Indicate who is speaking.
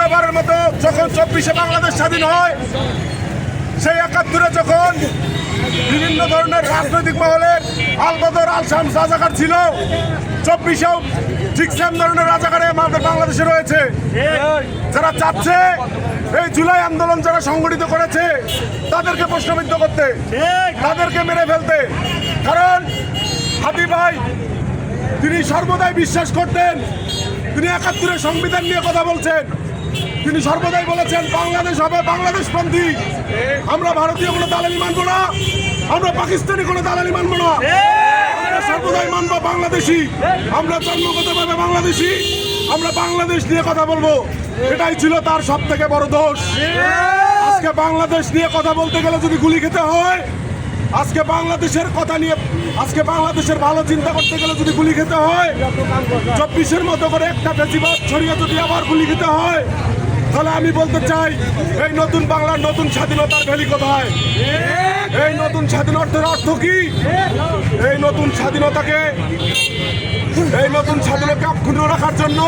Speaker 1: দ্বিতীয়বারের মতো যখন 24-এ বাংলাদেশ স্বাধীন হয়, সেই 71-এ যখন বিভিন্ন ধরনের রাজনৈতিক মহলের আল বদর আল শামস রাজাকার ছিল, 24-এও ঠিক সেম ধরনের রাজাকারে আমাদের বাংলাদেশে রয়েছে। যারা চাচ্ছে এই জুলাই আন্দোলন যারা সংগঠিত করেছে তাদেরকে প্রশ্নবিদ্ধ করতে, তাদেরকে মেরে ফেলতে। কারণ হাদি ভাই তিনি সর্বদাই বিশ্বাস করতেন, তিনি 71-এর সংবিধান নিয়ে কথা বলছেন, তিনি সর্বদাই বলেছেন বাংলাদেশ হবে বাংলাদেশপন্থী। আমরা ভারতীয় কোনো দালালি মানবো না, আমরা পাকিস্তানি কোনো দালালি মানবো না, আমরা সর্বদাই মানবো বাংলাদেশি। আমরা জন্মগতভাবে বাংলাদেশি, আমরা বাংলাদেশ নিয়ে কথা বলবো। এটাই ছিল তার সব থেকে বড় দোষ। আজকে বাংলাদেশ নিয়ে কথা বলতে গেলে যদি গুলি খেতে হয়, আজকে বাংলাদেশের কথা নিয়ে, আজকে বাংলাদেশের ভালো চিন্তা করতে গেলে যদি গুলি খেতে হয়, 24-এর মতো করে একটা বেশিরভাগ ছড়িয়ে যদি আবার গুলি খেতে হয়, তাহলে আমি বলতে চাই এই নতুন বাংলার নতুন স্বাধীনতার ভ্যালি কোথায়? এই নতুন স্বাধীনতার অর্থ কি? এই নতুন স্বাধীনতাকে অক্ষুণ্ণ রাখার জন্য